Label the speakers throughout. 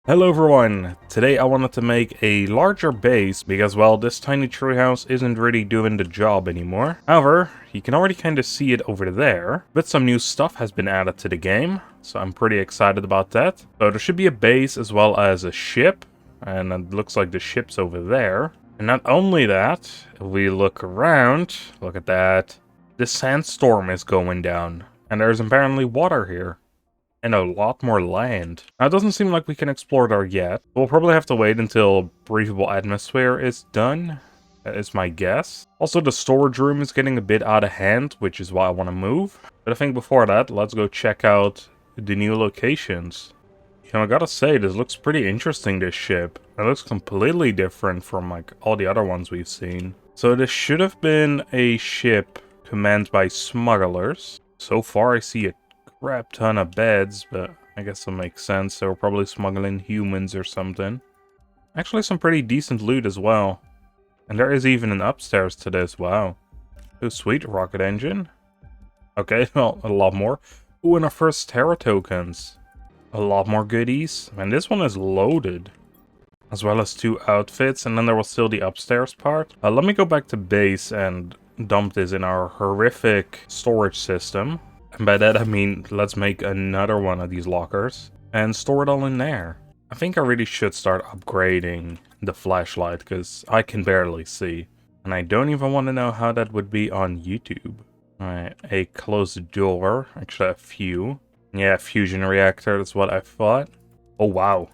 Speaker 1: Hello everyone! Today I wanted to make a larger base because, well, this tiny treehouse isn't really doing the job anymore. However, you can already kind of see it over there, but some new stuff has been added to the game, so I'm pretty excited about that. So there should be a base as well as a ship, and it looks like the ship's over there. And not only that, if we look around, look at that, the sandstorm is going down, and there's apparently water here. And a lot more land. Now, it doesn't seem like we can explore there yet. We'll probably have to wait until breathable atmosphere is done. That is my guess. Also, the storage room is getting a bit out of hand, which is why I want to move. But I think before that, let's go check out the new locations. You know, I gotta say, this looks pretty interesting, this ship. It looks completely different from, like, all the other ones we've seen. So this should have been a ship commanded by smugglers. So far, I see a crap ton of beds, but I guess that makes sense. They were probably smuggling humans or something. Actually, some pretty decent loot as well. And there is even an upstairs to this. Wow. Oh, sweet. Rocket engine. Okay, well, a lot more. Ooh, and our first Terra tokens. A lot more goodies. And this one is loaded. As well as 2 outfits. And then there was still the upstairs part. Let me go back to base and dump this in our horrific storage system. And by that I mean, let's make another one of these lockers and store it all in there. I think I really should start upgrading the flashlight because I can barely see. And I don't even want to know how that would be on YouTube. Alright, a closed door. Actually, a few. Yeah, fusion reactor, that's what I thought. Oh wow,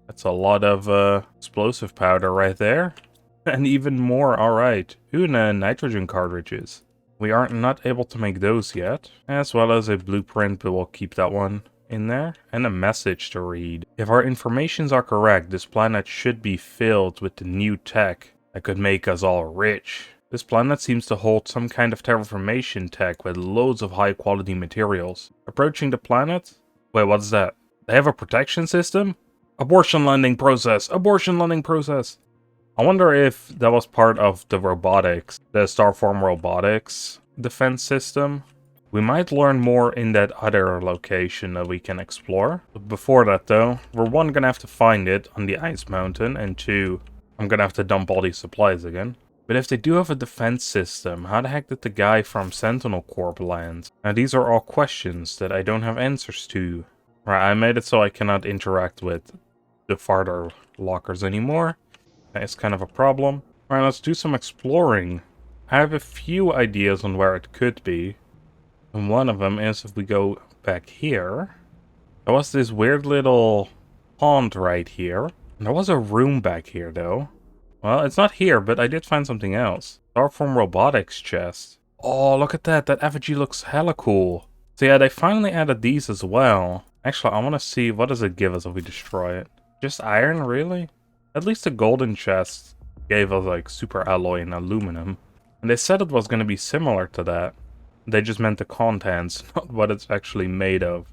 Speaker 1: that's a lot of explosive powder right there. And even more, alright. Ooh, and nitrogen cartridges. We are not able to make those yet, as well as a blueprint, but we'll keep that one in there, and a message to read. If our informations are correct, this planet should be filled with the new tech that could make us all rich. This planet seems to hold some kind of terraformation tech with loads of high quality materials. Approaching the planet? Wait, what's that? They have a protection system? Abortion landing process! Abortion landing process! I wonder if that was part of the robotics, the Starforge Robotics defense system. We might learn more in that other location that we can explore. But before that though, we're 1, gonna have to find it on the ice mountain, and 2, I'm gonna have to dump all these supplies again. But if they do have a defense system, how the heck did the guy from Sentinel Corp land? Now these are all questions that I don't have answers to. Right, I made it so I cannot interact with the farther lockers anymore. It's kind of a problem. Alright, let's do some exploring. I have a few ideas on where it could be. And one of them is if we go back here. There was this weird little pond right here. And there was a room back here though. Well, it's not here, but I did find something else. Starforge Robotics chest. Oh, look at that. That effigy looks hella cool. So yeah, they finally added these as well. Actually, I want to see, what does it give us if we destroy it? Just iron, really? At least the golden chest gave us like super alloy and aluminum. And they said it was going to be similar to that. They just meant the contents, not what it's actually made of.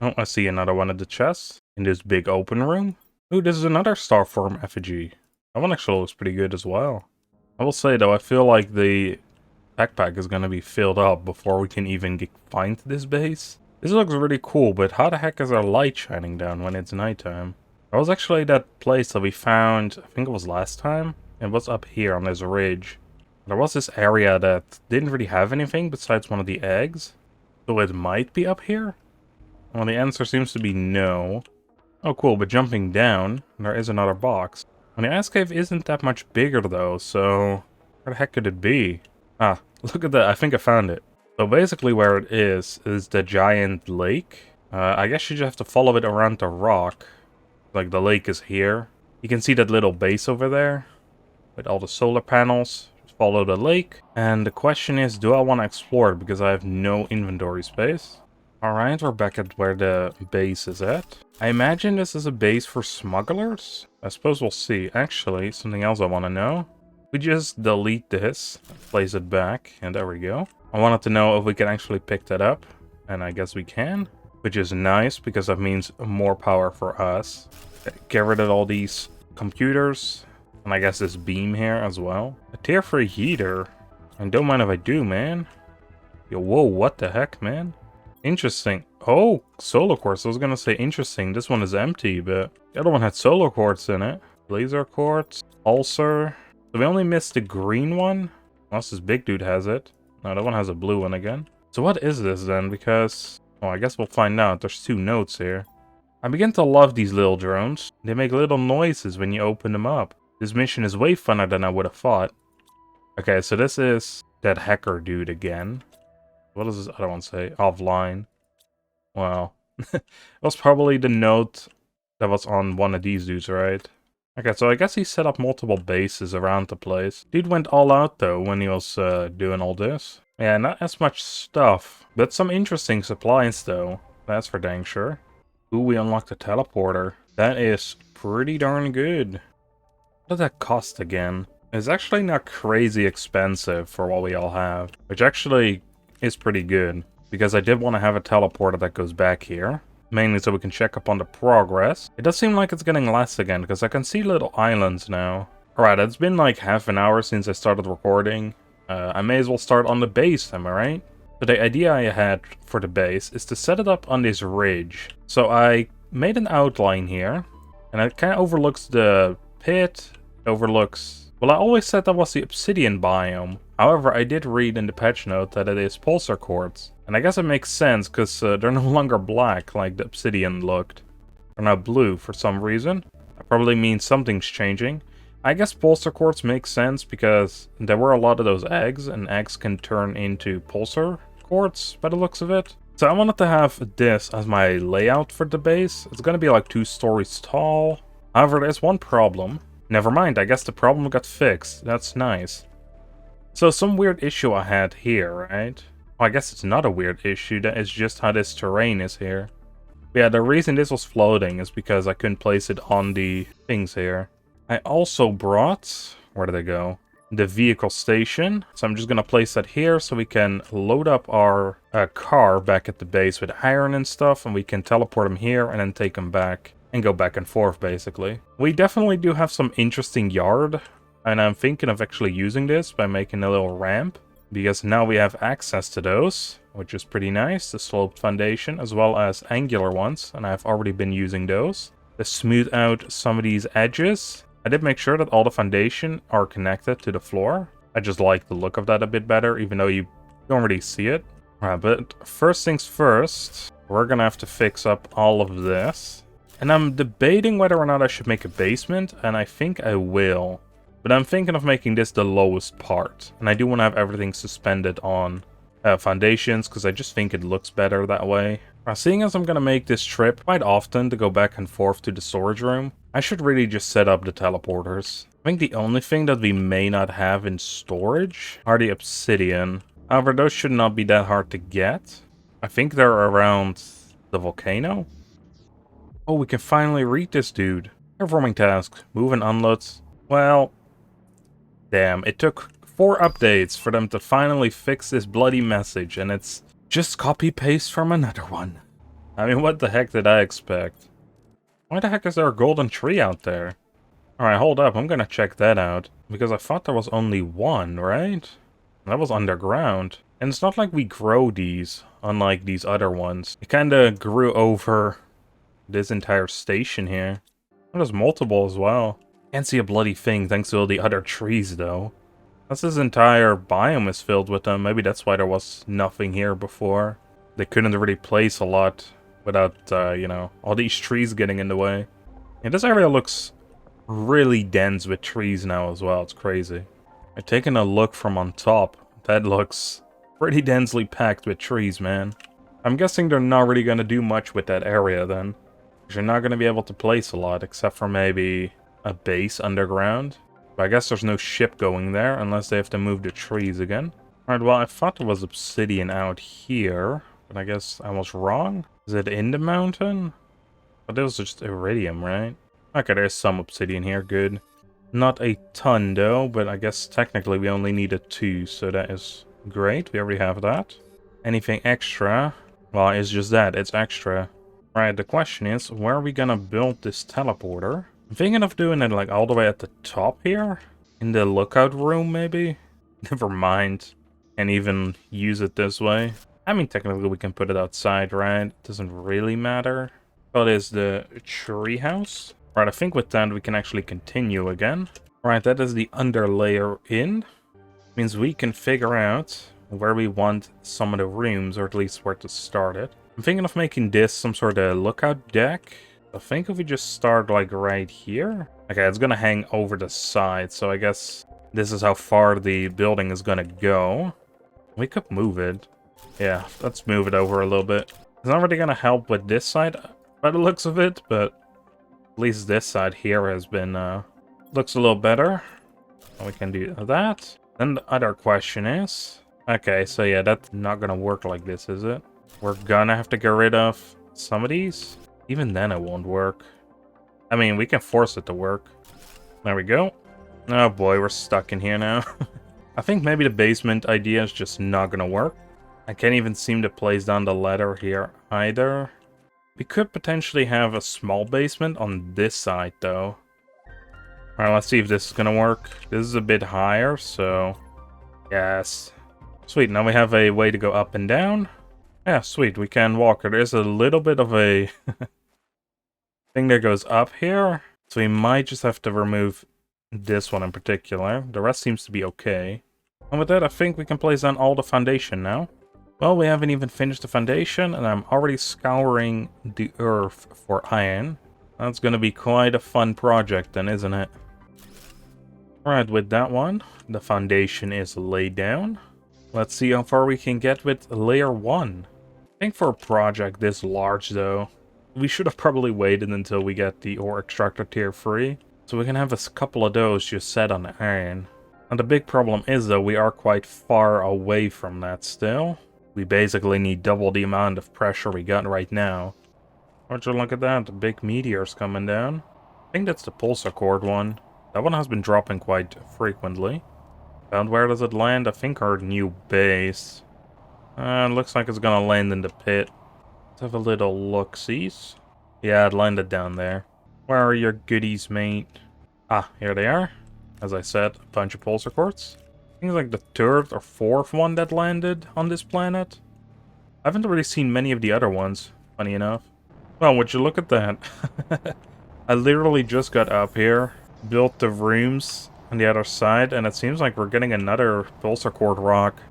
Speaker 1: Oh, I see another one of the chests in this big open room. Ooh, this is another Starforge effigy. That one actually looks pretty good as well. I will say though, I feel like the backpack is going to be filled up before we can even find this base. This looks really cool, but how the heck is our light shining down when it's nighttime? There was actually that place that we found, I think it was last time. It was up here on this ridge. There was this area that didn't really have anything besides one of the eggs. So it might be up here? Well, the answer seems to be no. Oh cool, but jumping down, there is another box. And the ice cave isn't that much bigger though, so where the heck could it be? Ah, look at that, I think I found it. So basically where it is the giant lake. I guess you just have to follow it around the rock. Like the lake is here. You can see that little base over there with all the solar panels. Just follow the lake. And the question is, do I want to explore it? Because I have no inventory space. Alright, we're back at where the base is at. I imagine this is a base for smugglers? I suppose we'll see. Actually, something else I want to know. We just delete this, place it back, and there we go. I wanted to know if we can actually pick that up. And I guess we can. Which is nice, because that means more power for us. Get rid of all these computers. And I guess this beam here as well. A tier 3 heater. And don't mind if I do, man. Yo, whoa, what the heck, man? Interesting. Oh, solar quartz. I was gonna say interesting. This one is empty, but the other one had solar quartz in it. Laser quartz, ulcer. So we only missed the green one. Unless this big dude has it. No, that one has a blue one again. So what is this then? Because, well, I guess we'll find out. There's 2 notes here. I begin to love these little drones. They make little noises when you open them up. This mission is way funner than I would have thought. Okay, so this is that hacker dude again. What does this other one say? Offline. Well, it was probably the note that was on one of these dudes, right? Okay, so I guess he set up multiple bases around the place. Dude went all out, though, when he was doing all this. Yeah, not as much stuff, but some interesting supplies, though. That's for dang sure. Ooh, we unlocked a teleporter. That is pretty darn good. What does that cost again? It's actually not crazy expensive for what we all have, which actually is pretty good. Because I did want to have a teleporter that goes back here. Mainly so we can check up on the progress. It does seem like it's getting less again, because I can see little islands now. Alright, it's been like half an hour since I started recording. I may as well start on the base, am I right? So the idea I had for the base is to set it up on this ridge. So I made an outline here. And it kind of overlooks the pit. Overlooks... Well, I always said that was the obsidian biome. However, I did read in the patch note that it is pulsar quartz. And I guess it makes sense, because they're no longer black like the obsidian looked. They're now blue for some reason. That probably means something's changing. I guess pulsar quartz makes sense, because there were a lot of those eggs, and eggs can turn into pulsar quartz by the looks of it. So I wanted to have this as my layout for the base. It's going to be like 2 stories tall. However, there's one problem. Never mind, I guess the problem got fixed. That's nice. So some weird issue I had here, right? Well, I guess it's not a weird issue, that is just how this terrain is here. But yeah, the reason this was floating is because I couldn't place it on the things here. I also brought... where did I go? The vehicle station. So I'm just gonna place that here so we can load up our car back at the base with iron and stuff, and we can teleport them here and then take them back. And go back and forth, basically. We definitely do have some interesting yard. And I'm thinking of actually using this by making a little ramp. Because now we have access to those. Which is pretty nice. The sloped foundation as well as angular ones. And I've already been using those. To smooth out some of these edges. I did make sure that all the foundation are connected to the floor. I just like the look of that a bit better. Even though you don't really see it. Alright, but first things first. We're gonna have to fix up all of this. And I'm debating whether or not I should make a basement, and I think I will. But I'm thinking of making this the lowest part. And I do want to have everything suspended on foundations, because I just think it looks better that way. Seeing as I'm going to make this trip quite often to go back and forth to the storage room, I should really just set up the teleporters. I think the only thing that we may not have in storage are the obsidian. However, those should not be that hard to get. I think they're around the volcano. Oh, we can finally read this dude. Performing task. Move and unload. Well, damn. It took 4 updates for them to finally fix this bloody message, and it's just copy-paste from another one. I mean, what the heck did I expect? Why the heck is there a golden tree out there? Alright, hold up. I'm gonna check that out. Because I thought there was only one, right? That was underground. And it's not like we grow these, unlike these other ones. It kinda grew over... this entire station here. There's multiple as well. Can't see a bloody thing thanks to all the other trees though. Unless this entire biome is filled with them, maybe that's why there was nothing here before. They couldn't really place a lot without, you know, all these trees getting in the way. And this area looks really dense with trees now as well, it's crazy. I'm taking a look from on top. That looks pretty densely packed with trees, man. I'm guessing they're not really gonna do much with that area then. You're not going to be able to place a lot, except for maybe a base underground. But I guess there's no ship going there, unless they have to move the trees again. Alright, well, I thought there was obsidian out here, but I guess I was wrong. Is it in the mountain? But it was just iridium, right? Okay, there's some obsidian here, good. Not a ton, though, but I guess technically we only needed 2, so that is great. We already have that. Anything extra? Well, it's just that, it's extra. Right, the question is, where are we gonna build this teleporter? I'm thinking of doing it like all the way at the top here? In the lookout room, maybe? Never mind. Can't even use it this way. I mean, technically we can put it outside, right? It doesn't really matter. What is the treehouse? Right, I think with that we can actually continue again. Right, that is the underlayer in. Means we can figure out where we want some of the rooms, or at least where to start it. I'm thinking of making this some sort of lookout deck. I think if we just start like right here. Okay, it's gonna hang over the side, so I guess this is how far the building is gonna go. We could move it. Yeah, let's move it over a little bit. It's not really gonna help with this side by the looks of it, but at least this side here has been, looks a little better. We can do that. Then the other question is... Okay, so yeah, that's not gonna work like this, is it? We're gonna have to get rid of some of these. Even then it won't work. I mean, we can force it to work. There we go. Oh boy, we're stuck in here now. I think maybe the basement idea is just not gonna work. I can't even seem to place down the ladder here either. We could potentially have a small basement on this side though. Alright, let's see if this is gonna work. This is a bit higher, so... Yes. Sweet, now we have a way to go up and down. Yeah, sweet, we can walk. There is a little bit of a thing that goes up here. So we might just have to remove this one in particular. The rest seems to be okay. And with that, I think we can place down all the foundation now. Well, we haven't even finished the foundation, and I'm already scouring the earth for iron. That's gonna be quite a fun project then, isn't it? Alright, with that one, the foundation is laid down. Let's see how far we can get with layer 1. I think for a project this large though, we should have probably waited until we get the ore extractor tier 3. So we can have a couple of those just set on iron. And the big problem is though, we are quite far away from that still. We basically need double the amount of pressure we got right now. Would you look at that, the big meteor's coming down. I think that's the pulsar cord one. That one has been dropping quite frequently. And where does it land? I think our new base. Looks like it's gonna land in the pit. Let's have a little look-sees. Yeah, it landed down there. Where are your goodies, mate? Ah, here they are. As I said, a bunch of pulsar cords. I think it's like the 3rd or 4th one that landed on this planet. I haven't really seen many of the other ones, funny enough. Well, would you look at that? I literally just got up here, built the rooms on the other side, and it seems like we're getting another pulsar cord rock.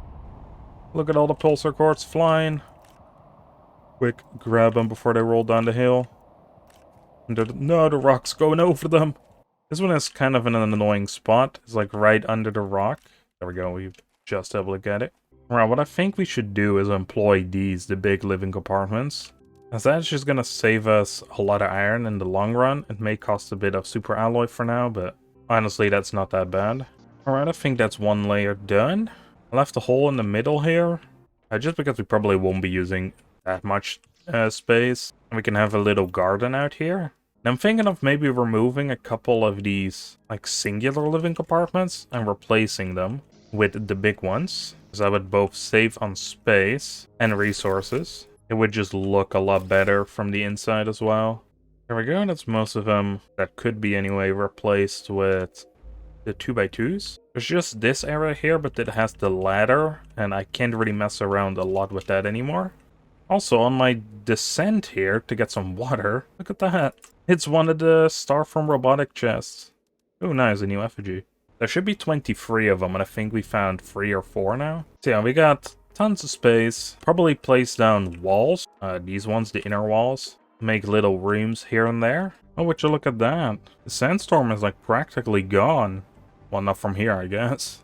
Speaker 1: Look at all the pulsar cords flying. Quick, grab them before they roll down the hill. No, the rock's going over them. This one is kind of in an annoying spot. It's like right under the rock. There we go, we've just able to get it. Alright, what I think we should do is employ these, the big living compartments. As that's just gonna save us a lot of iron in the long run. It may cost a bit of super alloy for now, but honestly that's not that bad. Alright, I think that's one layer done. I left a hole in the middle here. Just because we probably won't be using that much space. And we can have a little garden out here. And I'm thinking of maybe removing a couple of these like singular living compartments and replacing them with the big ones. Because that would both save on space and resources. It would just look a lot better from the inside as well. There we go, that's most of them that could be anyway replaced with the 2x2s. There's just this area here, but it has the ladder, and I can't really mess around a lot with that anymore. Also, on my descent here to get some water, look at that. It's one of the Starforge Robotics chests. Oh, nice, a new effigy. There should be 23 of them, and I think we found 3 or 4 now. So yeah, we got tons of space. Probably place down walls. These ones, the inner walls. Make little rooms here and there. Oh, would you look at that. The sandstorm is like practically gone. Well, not from here, I guess.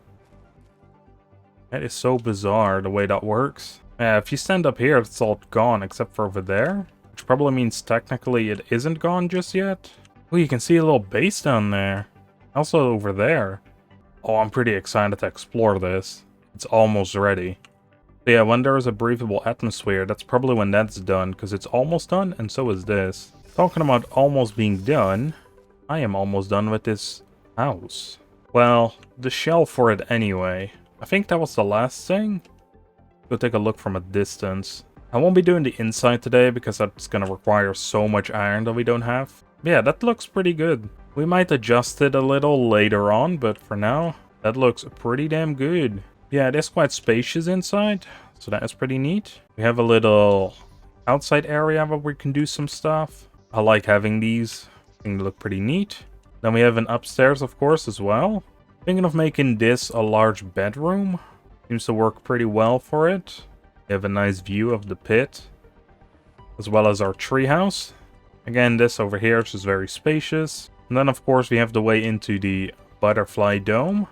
Speaker 1: That is so bizarre, the way that works. If you stand up here, it's all gone except for over there. Which probably means technically it isn't gone just yet. Oh, you can see a little base down there. Also over there. Oh, I'm pretty excited to explore this. It's almost ready. So yeah, when there is a breathable atmosphere, that's probably when that's done, because it's almost done, and so is this. Talking about almost being done, I am almost done with this house. Well, the shell for it anyway. I think that was the last thing. Go take a look from a distance. I won't be doing the inside today, because that's going to require so much iron that we don't have. But yeah, that looks pretty good. We might adjust it a little later on, but for now, that looks pretty damn good. Yeah, it is quite spacious inside. So that is pretty neat. We have a little outside area where we can do some stuff. I like having these. I think they look pretty neat. Then we have an upstairs, of course, as well. Thinking of making this a large bedroom. Seems to work pretty well for it. We have a nice view of the pit, as well as our treehouse. Again, this over here is just very spacious. And then, of course, we have the way into the butterfly dome.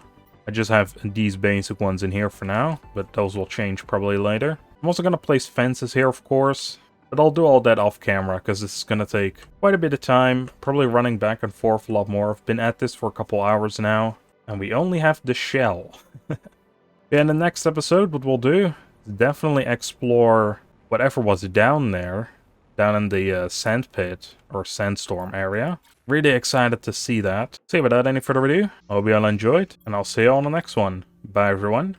Speaker 1: I just have these basic ones in here for now, but those will change probably later. I'm also going to place fences here, of course. But I'll do all that off camera, because this is going to take quite a bit of time. Probably running back and forth a lot more. I've been at this for a couple hours now. And we only have the shell. Yeah, in the next episode, what we'll do is definitely explore whatever was down there. Down in the sand pit, or sandstorm area. Really excited to see that. So without any further ado, I hope you all enjoyed. And I'll see you all on the next one. Bye, everyone.